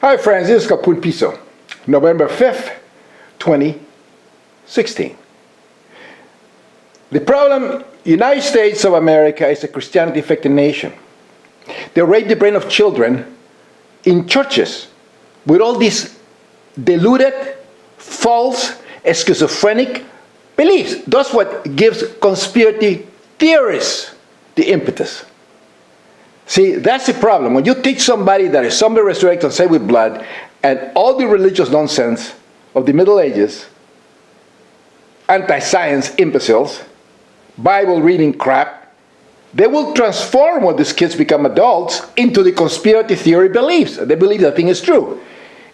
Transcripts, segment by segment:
Hi friends, this is Capun Piso, November 5th, 2016. The problem, United States of America is a Christianity-affected nation. They rape the brain of children in churches with all these deluded, false, schizophrenic beliefs. That's what gives conspiracy theorists the impetus. See, that's the problem. When you teach somebody that is somebody resurrected and saved with blood, and all the religious nonsense of the Middle Ages, anti-science imbeciles, Bible-reading crap, they will transform when these kids become adults into the conspiracy theory beliefs. They believe that thing is true.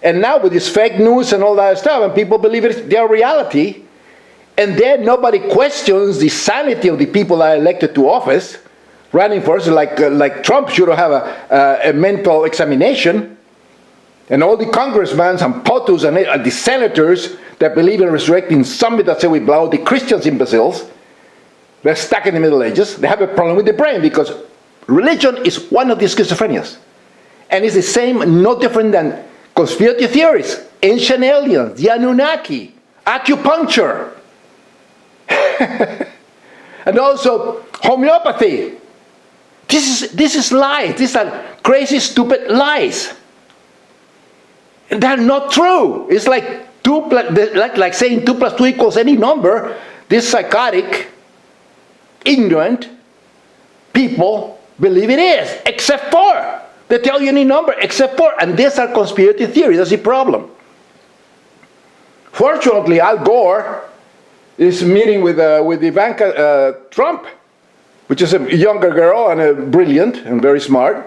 And now with this fake news and all that stuff, and people believe it's their reality, and then nobody questions the sanity of the people that are elected to office, running for us, like Trump should have a mental examination, and all the congressmen and POTUs and the senators that believe in resurrecting somebody that say we blow, the Christians imbeciles, they're stuck in the Middle Ages. They have a problem with the brain because religion is one of the schizophrenias. And it's the same, no different than conspiracy theories, ancient aliens, the Anunnaki, acupuncture, and also homeopathy. This is lies. These are crazy, stupid lies. They're not true. It's like saying 2 plus 2 equals any number. This psychotic, ignorant people believe it is, except for. They tell you any number, except for. And these are conspiracy theories. That's the problem. Fortunately, Al Gore is meeting with Ivanka Trump, which is a younger girl and brilliant and very smart.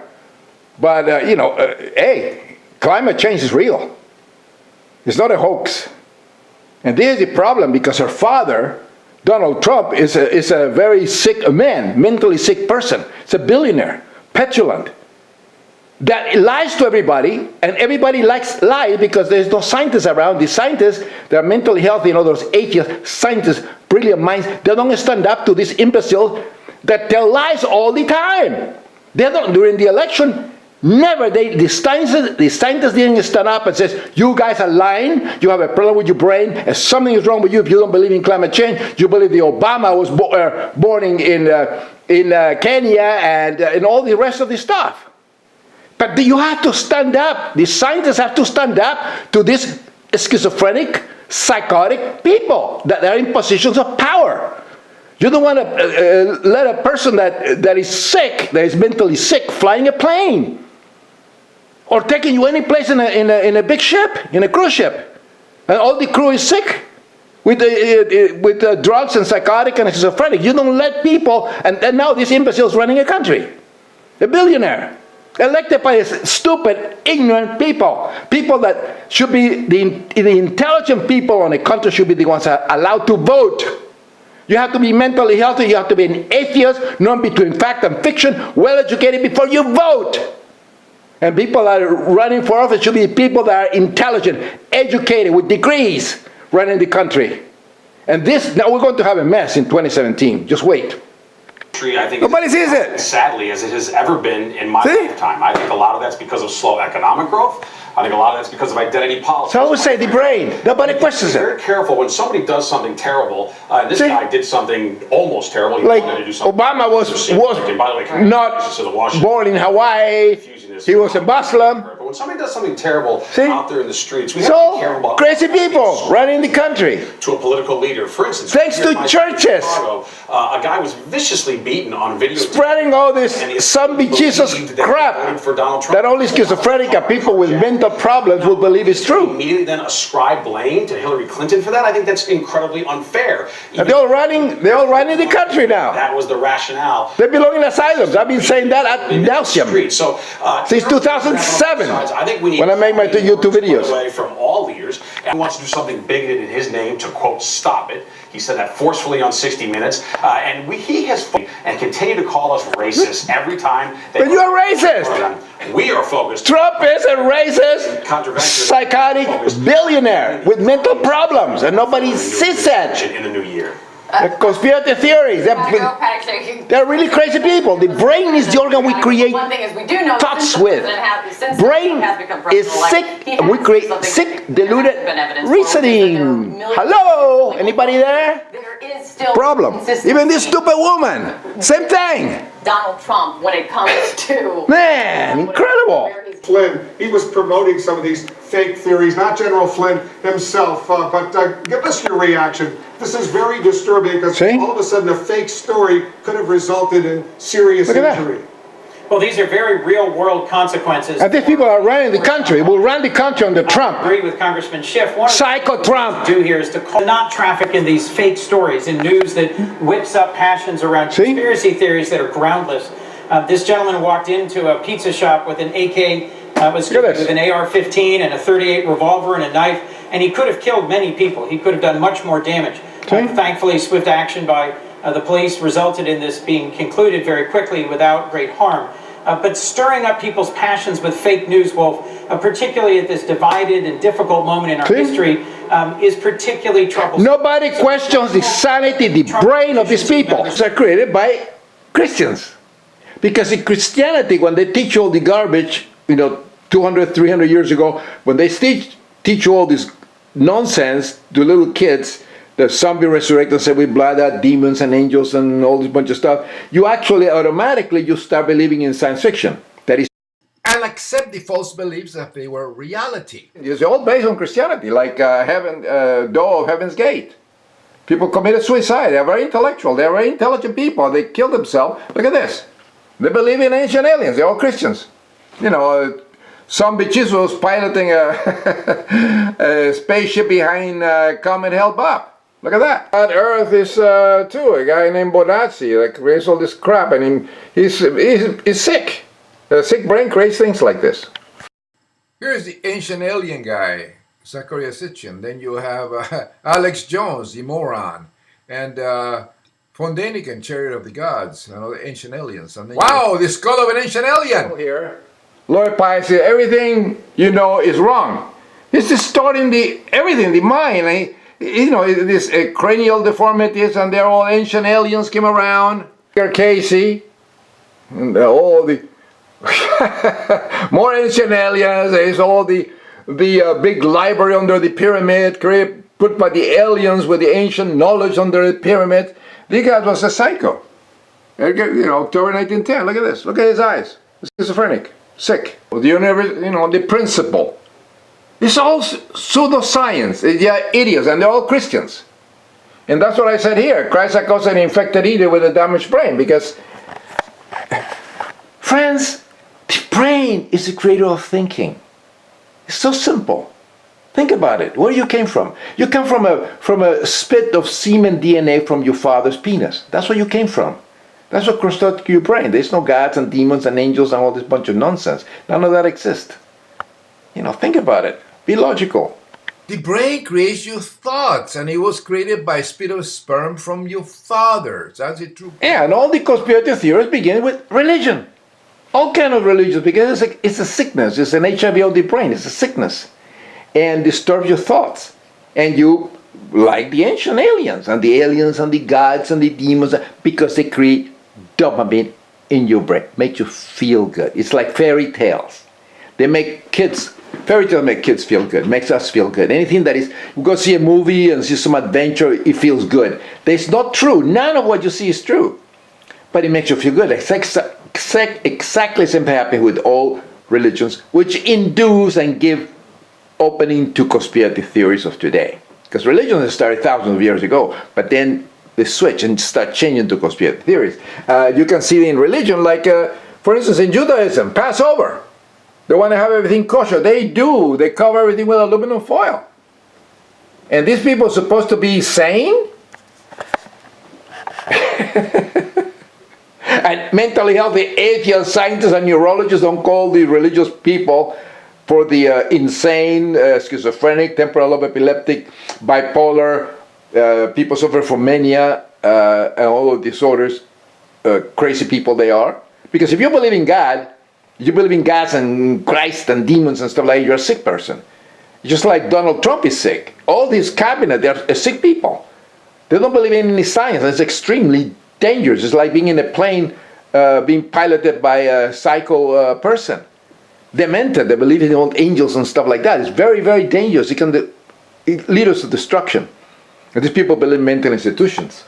But, hey, climate change is real. It's not a hoax. And this is the problem because her father, Donald Trump, is a very sick man, mentally sick person. It's a billionaire, petulant, that lies to everybody, and everybody likes lies because there's no scientists around. The scientists, they're mentally healthy, those atheists, scientists, brilliant minds, they don't stand up to this imbecile that tell lies all the time. They don't, during the election, never, the scientists didn't stand up and says, you guys are lying, you have a problem with your brain, and something is wrong with you if you don't believe in climate change, you believe the Obama was born in Kenya and all the rest of the stuff. But you have to stand up, the scientists have to stand up to these schizophrenic, psychotic people that are in positions of power. You don't want to let a person that is sick, that is mentally sick, flying a plane or taking you any place in a big ship, in a cruise ship, and all the crew is sick with drugs and psychotic and schizophrenic. You don't let people, and now this imbecile is running a country, a billionaire, elected by stupid, ignorant people that should be the intelligent people in a country should be the ones that are allowed to vote. You have to be mentally healthy, you have to be an atheist, known between fact and fiction, well-educated before you vote. And people that are running for office should be people that are intelligent, educated, with degrees, running the country. And now we're going to have a mess in 2017. Just wait. I think nobody sees it. Sadly, as it has ever been in my lifetime. I think a lot of that's because of slow economic growth. I think a lot of that's because of identity politics. So I would say the brain. Nobody questions it. Be very careful when somebody does something terrible. This guy did something almost terrible. He like wanted to do something. Obama was not born in Hawaii. He was a Muslim. But when somebody does something terrible out there in the streets, we have to be careful about crazy people running the country. To a political leader, for instance, thanks to churches. Chicago, a guy was viciously beaten on video, spreading all this zombie Jesus crap that only schizophrenic people with mental problems will believe is true. Immediately then ascribe blame to Hillary Clinton for that. I think that's incredibly unfair. And they're all running the country now. That was the rationale. They belong in asylums. I've been saying that ad nauseum So since 2007. I think we need when I make my YouTube videos. Away from all leaders, and wants to do something bigoted in his name to quote stop it. He said that forcefully on 60 Minutes, and he has and continue to call us racist every time. But you're racist. We are focused. Trump is a racist, psychotic billionaire with mental problems, and nobody sees that. In the new year. The conspiracy theories. They're really crazy people. The brain is the organ we create One thing is we do know thoughts with. Brain is sick, and we create sick, deluded reasoning. Hello? Anybody there? There is still Problem. Even this stupid woman. Same thing. Donald Trump when it comes to Man, incredible. Flynn, he was promoting some of these fake theories, not General Flynn himself, but give us your reaction. This is very disturbing because all of a sudden a fake story could have resulted in serious injury. Well, these are very real-world consequences. And these people are running the country. Will run the country under Trump. I agree with Congressman Schiff. One Psycho Trump. do here is to not traffic in these fake stories, in news that whips up passions around conspiracy theories that are groundless. This gentleman walked into a pizza shop with an with an AR-15 and a .38 revolver and a knife, and he could have killed many people. He could have done much more damage. Thankfully, swift action by the police resulted in this being concluded very quickly without great harm. But stirring up people's passions with fake news, Wolf, particularly at this divided and difficult moment in our history, is particularly troublesome. Nobody questions the sanity, the brain of these people. They're created by Christians. Because in Christianity, when they teach all the garbage, 200, 300 years ago, when they teach all this nonsense to little kids, the zombie resurrected and said we blood out demons and angels and all this bunch of stuff, you actually automatically start believing in science fiction. That is, and accept the false beliefs that they were reality. It's all based on Christianity, like Door of Heaven's Gate. People committed suicide. They're very intellectual. They're very intelligent people. They killed themselves. Look at this. They believe in ancient aliens. They're all Christians. Some bitches was piloting a spaceship behind Comet Hale-Bopp. Look at that. On Earth is too a guy named Bonazzi that creates all this crap, and he's sick. A sick brain creates things like this. Here's the ancient alien guy, Zachariah Sitchin. Then you have Alex Jones, the moron, and von Däniken, Chariot of the Gods, the ancient aliens. And then wow, the skull of an ancient alien! Here, Lord Pius said, everything you know is wrong. He's distorting everything, the mind. This cranial deformities, and they're all ancient aliens came around. Here, Casey, and all the more ancient aliens. There's all the big library under the pyramid, put by the aliens with the ancient knowledge under the pyramid. This guy was a psycho. October 1910. Look at this. Look at his eyes. Schizophrenic, sick. The universe, the principle. It's all pseudoscience. They're idiots, and they're all Christians. And that's what I said here. Christ caused an infected eater with a damaged brain, because, friends, the brain is the creator of thinking. It's so simple. Think about it. Where you came from? You come from a spit of semen DNA from your father's penis. That's where you came from. That's what constructed your brain. There's no gods and demons and angels and all this bunch of nonsense. None of that exists. Think about it. Be logical. The brain creates your thoughts, and it was created by spit of sperm from your fathers. That's it true. Yeah, and all the conspiracy theories begin with religion. All kind of religions, because it's a sickness. It's an HIV of the brain. It's a sickness. And disturbs your thoughts. And you like the ancient aliens and the gods and the demons, because they create dopamine in your brain. Make you feel good. It's like fairy tales. Fairy tales make kids feel good, makes us feel good. Anything that is, we go see a movie and see some adventure, it feels good. That's not true. None of what you see is true. But it makes you feel good. Exactly same happen with all religions, which induce and give opening to conspiracy theories of today. Because religions started thousands of years ago, but then they switch and start changing to conspiracy theories. You can see in religion, like, for instance, in Judaism, Passover. They want to have everything kosher. They do. They cover everything with aluminum foil. And these people are supposed to be sane? And mentally healthy atheist scientists and neurologists don't call the religious people for the insane, schizophrenic, temporal lobe epileptic, bipolar, people suffer from mania, and all of disorders, crazy people they are. Because if you believe in God, you believe in gods and Christ and demons and stuff like that, you're a sick person. Just like Donald Trump is sick. All these cabinet, they're sick people. They don't believe in any science. It's extremely dangerous. It's like being in a plane being piloted by a psycho person. Demented, they believe in old angels and stuff like that. It's very, very dangerous. It leads us to destruction. And these people believe in mental institutions.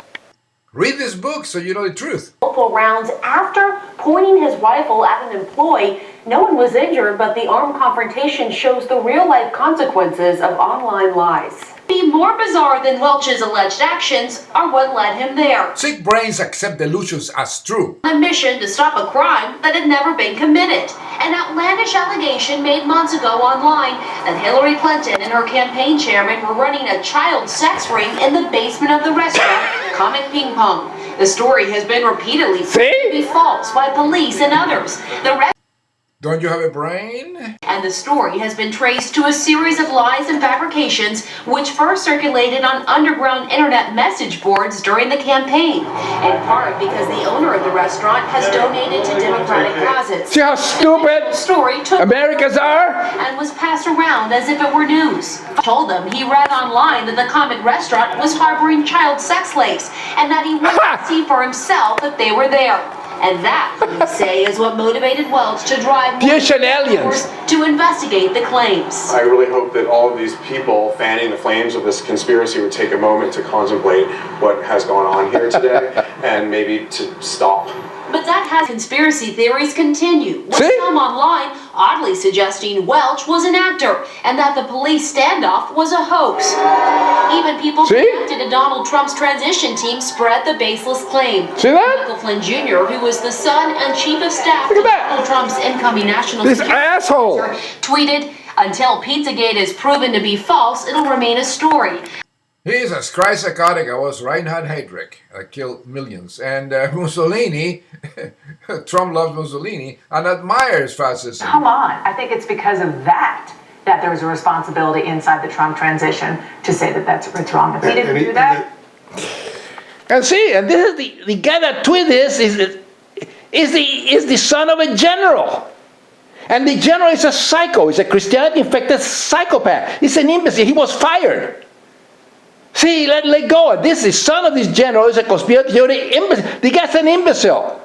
Read this book so you know the truth. Multiple rounds after pointing his rifle at an employee. No one was injured, but the armed confrontation shows the real-life consequences of online lies. Be more bizarre than Welch's alleged actions are what led him there. Sick brains accept delusions as true. A mission to stop a crime that had never been committed. An outlandish allegation made months ago online that Hillary Clinton and her campaign chairman were running a child sex ring in the basement of the restaurant, Comet Ping Pong. The story has been repeatedly proven to be false by police and others. Don't you have a brain? And the story has been traced to a series of lies and fabrications which first circulated on underground internet message boards during the campaign, in part because the owner of the restaurant has donated to Democratic causes. See how stupid The story took Americans are? and was passed around as if it were news. Told them he read online that the Comet restaurant was harboring child sex slaves and that he wanted to see for himself if they were there. And that, we say, is what motivated Welch to drive more aliens to investigate the claims. I really hope that all of these people fanning the flames of this conspiracy would take a moment to contemplate what has gone on here today and maybe to stop. But that has conspiracy theories continue, with some online oddly suggesting Welch was an actor and that the police standoff was a hoax. Even people connected to Donald Trump's transition team spread the baseless claim. See that? Michael Flynn Jr., who was the son and chief of staff to Donald Trump's incoming national security officer, tweeted, "Until Pizzagate is proven to be false, it'll remain a story." Jesus Christ, psychotic. I was Reinhard Heydrich. I killed millions. And Mussolini, Trump loves Mussolini and admires fascism. Come on. I think it's because of that there's a responsibility inside the Trump transition to say that it's wrong. If he didn't do that. And see, and this is the guy that tweeted this is the son of a general. And the general is a psycho. He's a Christianity-infected psychopath. He's an imbecile. He was fired. See, let go. This is son of this general is a conspiracy theory imbecile. The guy's an imbecile.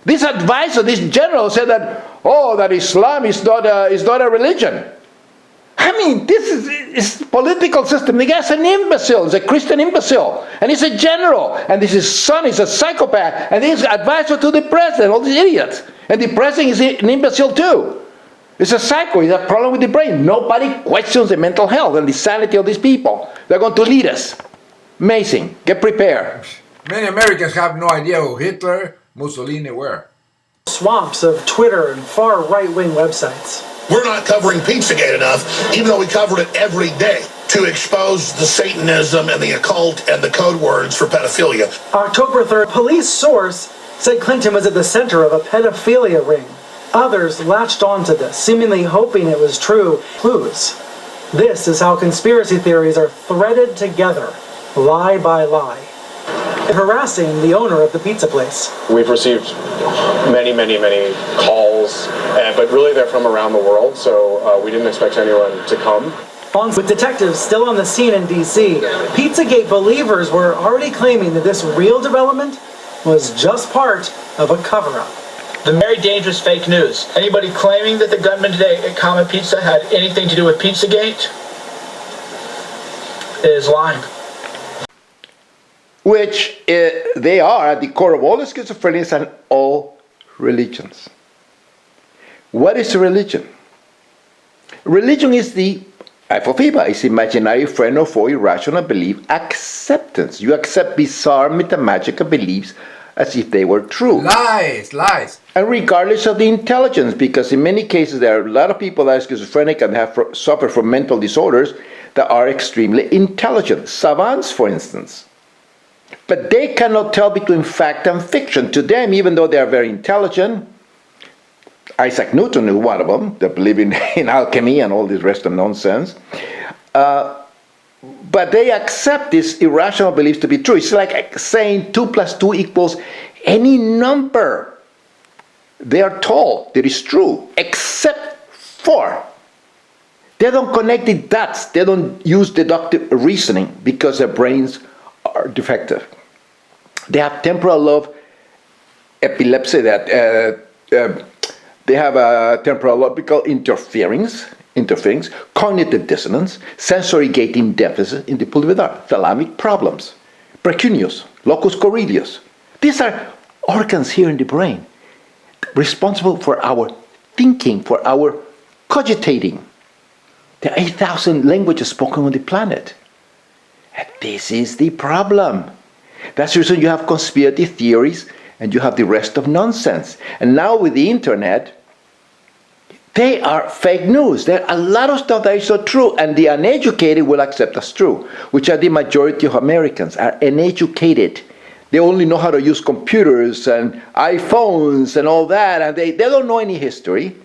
This advisor, this general said that, that Islam is not a religion. I mean, this is political system. The guy's an imbecile. He's a Christian imbecile. And he's a general. And this is son is a psychopath. And he's advisor to the president, all these idiots. And the president is an imbecile too. It's a psycho. It's a problem with the brain. Nobody questions the mental health and the sanity of these people. They're going to lead us. Amazing. Get prepared. Many Americans have no idea who Hitler, Mussolini were. Swamps of Twitter and far right-wing websites. We're not covering Pizzagate enough, even though we covered it every day, to expose the Satanism and the occult and the code words for pedophilia. October 3rd, police source said Clinton was at the center of a pedophilia ring. Others latched onto this, seemingly hoping it was true. Clues. This is how conspiracy theories are threaded together, lie by lie, harassing the owner of the pizza place. We've received many calls, but really they're from around the world, so we didn't expect anyone to come. With detectives still on the scene in D.C., Pizzagate believers were already claiming that this real development was just part of a cover-up. The very dangerous fake news. Anybody claiming that the gunman today at Comet Pizza had anything to do with Pizzagate is lying. Which they are at the core of all the schizophrenias and all religions. What is a religion? Religion is the apophiba, is imaginary friend or foe, irrational belief, acceptance. You accept bizarre mathematical beliefs as if they were true. Lies. And regardless of the intelligence, because in many cases there are a lot of people that are schizophrenic and have suffer from mental disorders that are extremely intelligent. Savants, for instance. But they cannot tell between fact and fiction. To them, even though they are very intelligent, Isaac Newton is one of them, that believe in alchemy and all this rest of nonsense. But they accept these irrational beliefs to be true. It's like saying 2 + 2 equals any number. They are told that is true, except for. They don't connect the dots. They don't use deductive reasoning because their brains are defective. They have temporal lobe epilepsy, that they have a temporal lobical interference, cognitive dissonance, sensory gating deficit in the pulvinar, thalamic problems, precuneus, locus coeruleus. These are organs here in the brain responsible for our thinking, for our cogitating. There are 8,000 languages spoken on the planet. And this is the problem. That's the reason you have conspiracy theories and you have the rest of nonsense. And now with the internet, they are fake news. There are a lot of stuff that is so true, and the uneducated will accept as true, which are the majority of Americans, are uneducated. They only know how to use computers and iPhones and all that, and they don't know any history.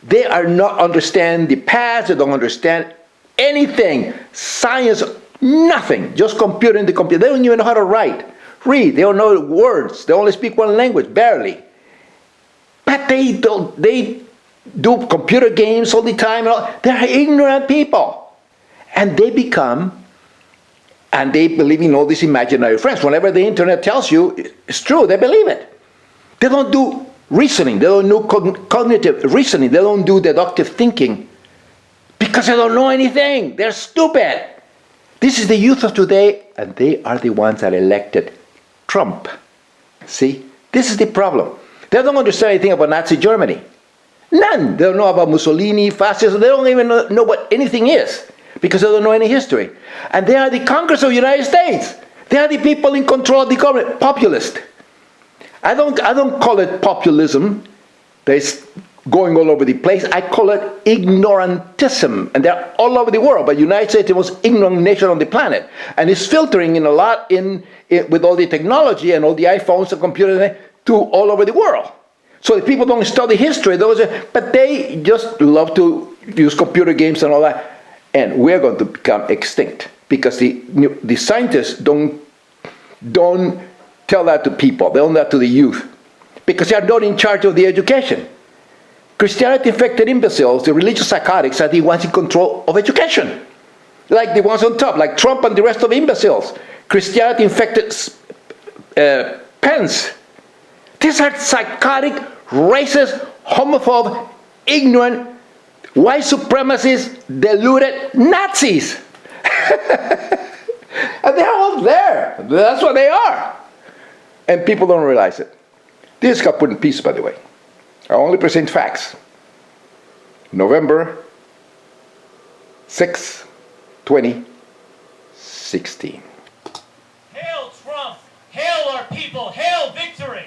They are not understand the past, they don't understand anything. Science, nothing. Just computer in the computer. They don't even know how to write, read. They don't know words. They only speak one language, barely. But they do computer games all the time. They're ignorant people. And they become, and they believe in all these imaginary friends. Whenever the internet tells you it's true, they believe it. They don't do reasoning. They don't do cognitive reasoning. They don't do deductive thinking because they don't know anything. They're stupid. This is the youth of today, and they are the ones that elected Trump. See? This is the problem. They don't understand anything about Nazi Germany. None. They don't know about Mussolini, fascism. They don't even know what anything is because they don't know any history. And they are the Congress of the United States. They are the people in control of the government. Populist. I don't call it populism. That's going all over the place. I call it ignorantism. And they're all over the world. But the United States is the most ignorant nation on the planet. And it's filtering in a lot with all the technology and all the iPhones and computers to all over the world. So if people don't study history, but they just love to use computer games and all that. And we're going to become extinct because the scientists don't tell that to people. They don't tell that to the youth because they are not in charge of the education. Christianity-infected imbeciles, the religious psychotics, are the ones in control of education. Like the ones on top, like Trump and the rest of imbeciles. Christianity-infected Pence. These are psychotic, racist, homophobe, ignorant, white supremacist, deluded Nazis. And they're all there. That's what they are. And people don't realize it. This got put in peace, by the way. I only present facts. November 6, 2016. Hail Trump! Hail our people! Hail victory!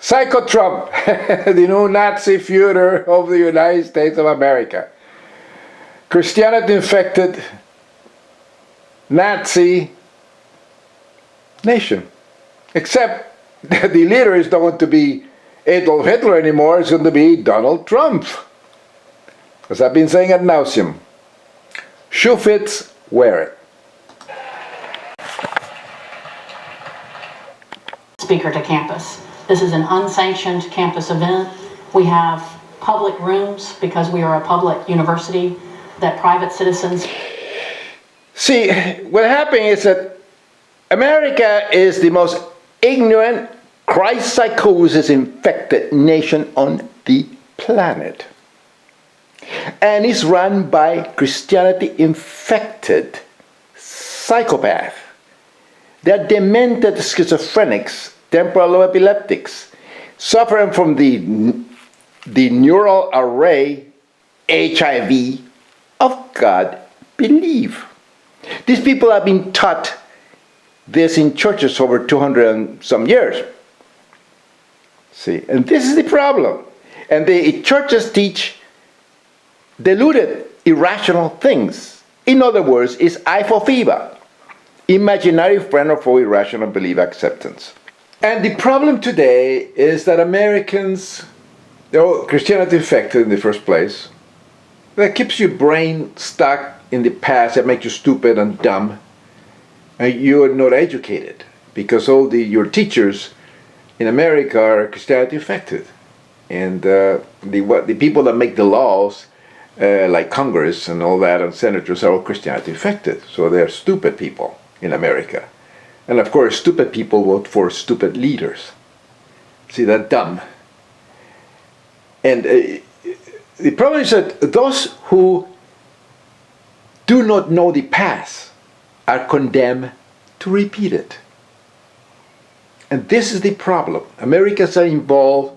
Psycho Trump, the new Nazi Führer of the United States of America. Christianity-infected Nazi nation. Except that the leader is not going to be Adolf Hitler anymore, it's going to be Donald Trump. As I've been saying ad nauseum. Shoe fits, wear it. Speaker to campus. This is an unsanctioned campus event. We have public rooms because we are a public university that private citizens... See, what happened is that America is the most ignorant, Christ psychosis infected nation on the planet. And it's run by Christianity infected psychopaths. They're demented schizophrenics, temporal lobe epileptics, suffering from the neural array HIV of God belief. These people have been taught this in churches over 200 and some years. See, and this is the problem. And the churches teach deluded, irrational things. In other words, it's I for fever, imaginary friend of for irrational belief acceptance. And the problem today is that Americans, they're all Christianity infected in the first place. That keeps your brain stuck in the past, that makes you stupid and dumb. And you're not educated because all your teachers in America are Christianity infected. And the people that make the laws, like Congress and all that, and senators, are all Christianity affected. So they're stupid people in America. And of course, stupid people vote for stupid leaders. See, they're dumb. And the problem is that those who do not know the past are condemned to repeat it. And this is the problem. Americans are involved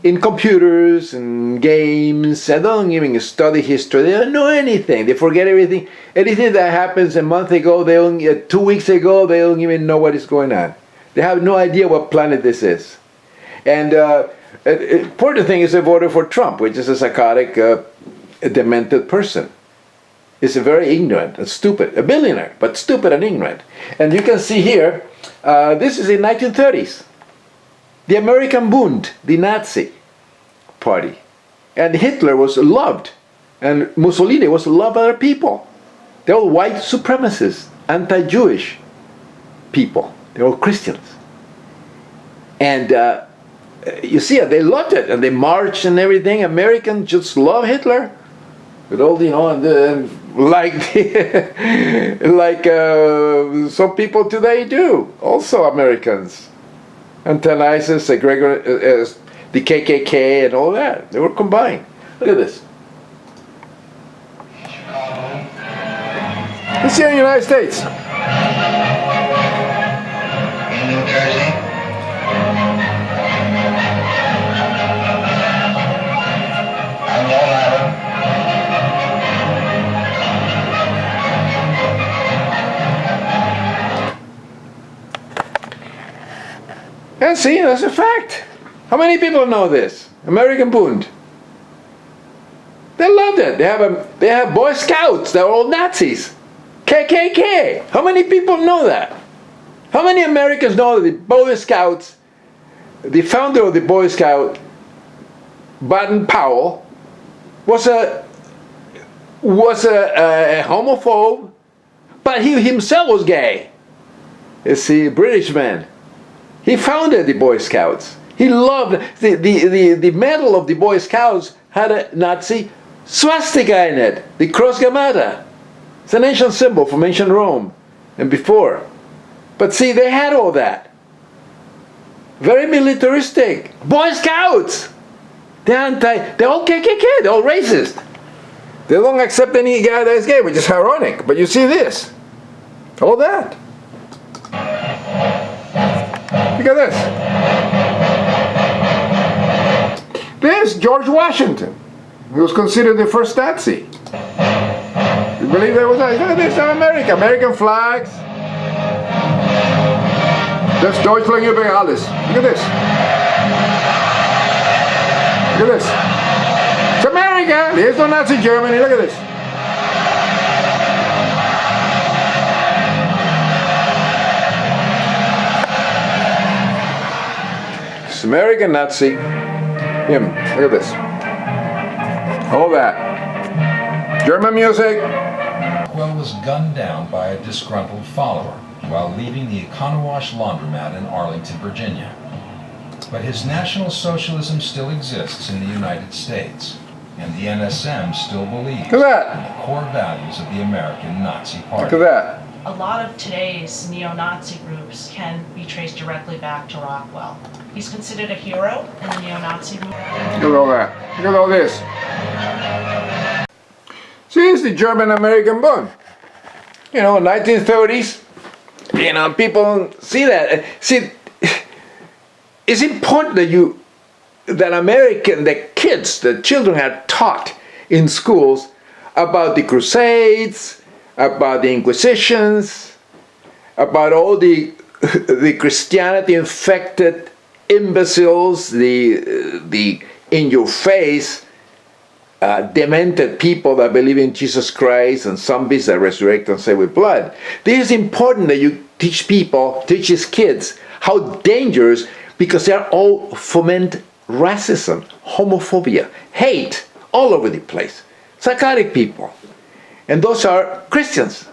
in computers and games. They don't even study history. They don't know anything. They forget everything. Anything that happens a month ago, 2 weeks ago, they don't even know what is going on. They have no idea what planet this is. And important thing is they voted for Trump, which is a psychotic, a demented person. He's a very ignorant and stupid, a billionaire, but stupid and ignorant. And you can see here, this is in 1930s. The American Bund, the Nazi party. And Hitler was loved. And Mussolini was loved by other people. They're all white supremacists, anti-Jewish people. They're all Christians. And you see it, they loved it. And they marched and everything. Americans just love Hitler. With all, you know, and like some people today do. Also Americans. Anti-ISIS, the KKK and all that. They were combined. Look at this. It's here in the United States. In New Jersey. On Long Island. And see, that's a fact. How many people know this? American Bund. They loved it. They have Boy Scouts. They're all Nazis. KKK. How many people know that? How many Americans know that the Boy Scouts, the founder of the Boy Scout, Baden Powell, was a homophobe, but he himself was gay. You see, British man. He founded the Boy Scouts. He loved the medal of the Boy Scouts had a Nazi swastika in it, the cross gamata. It's an ancient symbol from ancient Rome and before. But see, they had all that. Very militaristic. Boy Scouts! They're all KKK, they're all racist. They don't accept any guy that is gay, which is ironic. But you see this. All that. Look at this. There's George Washington. He was considered the first Nazi. You believe there was that? Look at this, America. American flags. That's Deutschland über alles. Look at this. Look at this. It's America. There's no Nazi Germany. Look at this. It's American Nazi. Him. Look at this. All that. German music. Rockwell was gunned down by a disgruntled follower while leaving the Econowash laundromat in Arlington, Virginia. But his National Socialism still exists in the United States, and the NSM still believes in the core values of the American Nazi Party. Look at that. A lot of today's neo-Nazi groups can be traced directly back to Rockwell. He's considered a hero in the neo-Nazi movement. Look at all that. Look at all this. See, it's the German-American Bund. You know, 1930s. You know, people see that. See, it's important that the kids, the children are taught in schools about the Crusades, about the Inquisitions, about all the Christianity-infected imbeciles, the in-your-face, demented people that believe in Jesus Christ and zombies that resurrect and save with blood. This is important that you teach his kids how dangerous, because they are all foment racism, homophobia, hate all over the place. Psychotic people. And those are Christians.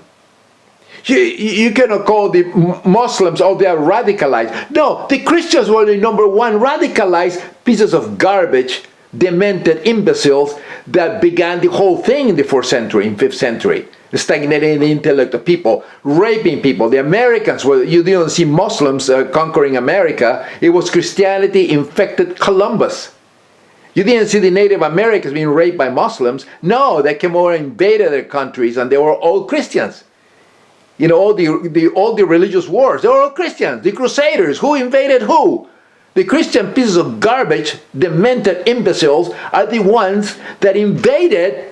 You cannot call the Muslims, oh, they are radicalized. No, the Christians were the number one radicalized pieces of garbage, demented imbeciles that began the whole thing in the 4th century, in 5th century. Stagnating the intellect of people, raping people. The Americans, well, you didn't see Muslims conquering America. It was Christianity infected Columbus. You didn't see the Native Americans being raped by Muslims. No, they came over and invaded their countries, and they were all Christians. You know, all the religious wars, they were all Christians. The Crusaders, who invaded who? The Christian pieces of garbage, demented imbeciles, are the ones that invaded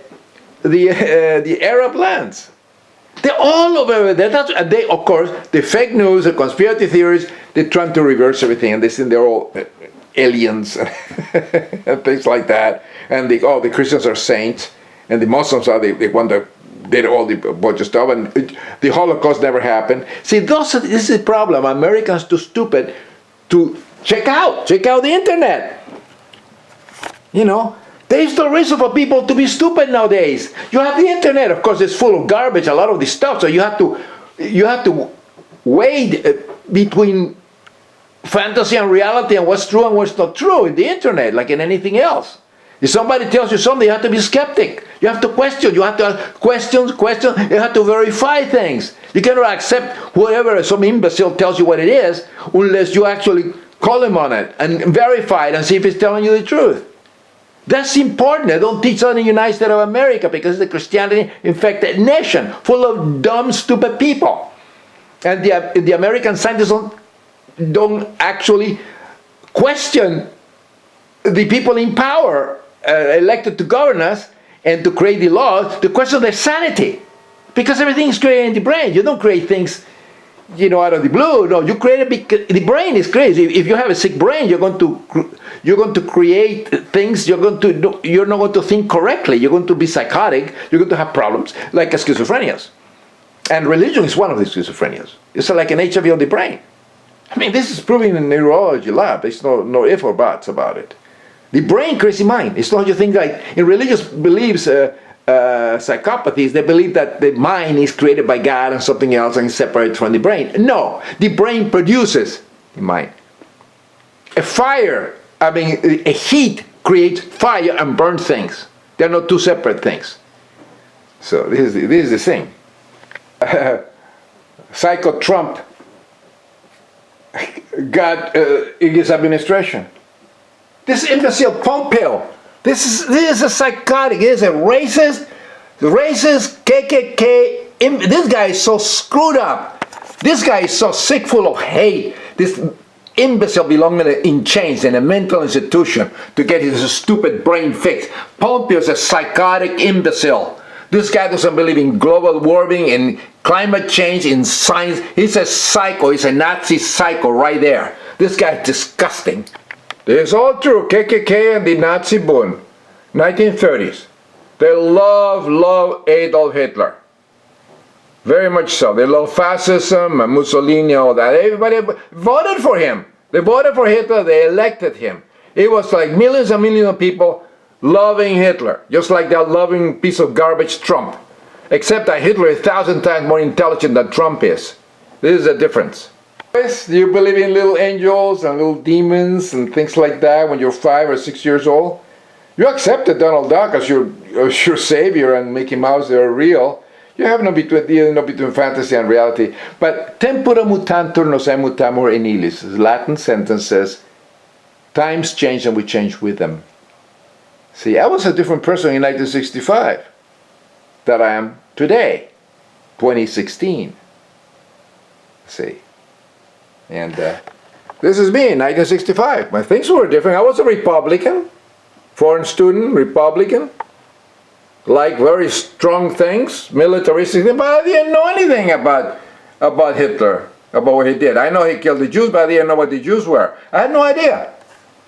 the Arab lands. They're all over there. They, of course, the fake news, the conspiracy theories, they're trying to reverse everything, and they think they're all aliens and things like that. And the Christians are saints, and the Muslims are the one that did all the bunch of stuff, and the Holocaust never happened. See, this is the problem. Americans too stupid to check out the internet. You know, there's no reason for people to be stupid nowadays. You have the internet, of course, it's full of garbage, a lot of this stuff. So you have to weigh between fantasy and reality and what's true and what's not true in the internet, like in anything else. If somebody tells you something, you have to be skeptic. You have to question. You have to ask questions. You have to verify things. You cannot accept whatever some imbecile tells you what it is unless you actually call him on it and verify it and see if he's telling you the truth. That's important. They don't teach that in the United States of America because it's a Christianity-infected nation full of dumb, stupid people. And the American scientists don't actually question the people in power elected to govern us and to create the laws, to question their sanity. Because everything is created in the brain. You don't create things, you know, out of the blue. No, you create the brain is crazy. If you have a sick brain, you're going to create things. You're not going to think correctly. You're going to be psychotic. You're going to have problems like schizophrenias. And religion is one of the schizophrenias. It's like an HIV of the brain. I mean, this is proven in the neurology lab. There's no ifs or buts about it. The brain creates the mind. It's not you think like in religious beliefs, psychopathies, they believe that the mind is created by God and something else and is separate from the brain. No, the brain produces the mind. A heat creates fire and burns things. They're not two separate things. So this is the thing. Psycho Trump got in his administration. This imbecile Pompeo, this is a psychotic, this is a racist KKK. This guy is so screwed up. This guy is so sick, full of hate. This imbecile belonging in chains in a mental institution to get his stupid brain fixed. Pompeo is a psychotic imbecile. This guy doesn't believe in global warming, in climate change, in science. He's a psycho. He's a Nazi psycho right there. This guy is disgusting. This is all true. KKK and the Nazi Bund, 1930s. They love Adolf Hitler. Very much so. They love fascism and Mussolini, all that. Everybody voted for him. They voted for Hitler. They elected him. It was like millions and millions of people loving Hitler, just like that loving piece of garbage Trump. Except that Hitler is 1,000 times more intelligent than Trump is. This is the difference. Do you believe in little angels and little demons and things like that when you're 5 or 6 years old? You accepted Donald Duck as your savior and Mickey Mouse, they're real. You have no between fantasy and reality. But tempora mutantur nos mutamur in illis. Latin sentence says, times change and we change with them. See, I was a different person in 1965 that I am today, 2016. See. And this is me in 1965. My things were different. I was a Republican, foreign student, Republican. Like very strong things, militaristic things, but I didn't know anything about Hitler, about what he did. I know he killed the Jews, but I didn't know what the Jews were. I had no idea.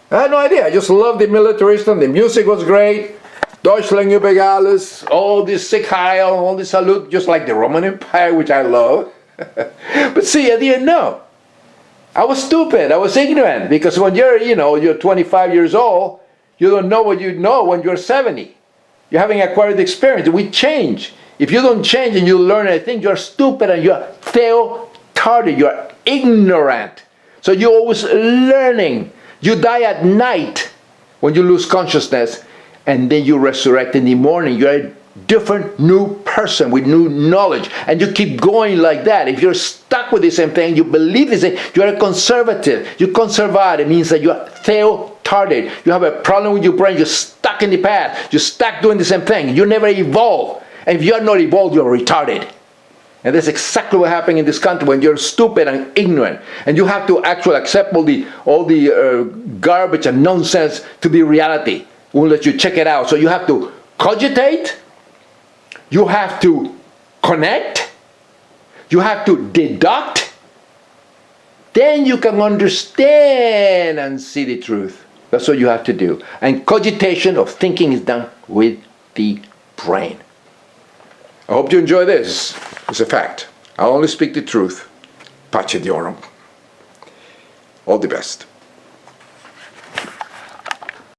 I just loved the militarism. The music was great. Deutschland über alles, all this Sieg Heil, all this salute, just like the Roman Empire, which I love. But see, I didn't know. I was stupid. I was ignorant because when you're 25 years old, you don't know what you know when you're 70. You're having acquired experience. We change. If you don't change and you learn anything, you're stupid and you're fail-tarded. You're ignorant. So you're always learning. You die at night when you lose consciousness, and then you resurrect in the morning. You're a different, new person with new knowledge, and you keep going like that. If you're stuck with the same thing, you believe the same, you're a conservative. You conservate. It means that you're fail-tarded. You have a problem with your brain. You're stuck in the past. You're stuck doing the same thing. You never evolve. And if you're not evolved, you're retarded. And that's exactly what happened in this country when you're stupid and ignorant. And you have to actually accept all the garbage and nonsense to be reality. Won't let you check it out. So you have to cogitate. You have to connect. You have to deduct. Then you can understand and see the truth. That's what you have to do. And cogitation of thinking is done with the brain. I hope you enjoy this. It's a fact. I only speak the truth. Pace Diorum. All the best.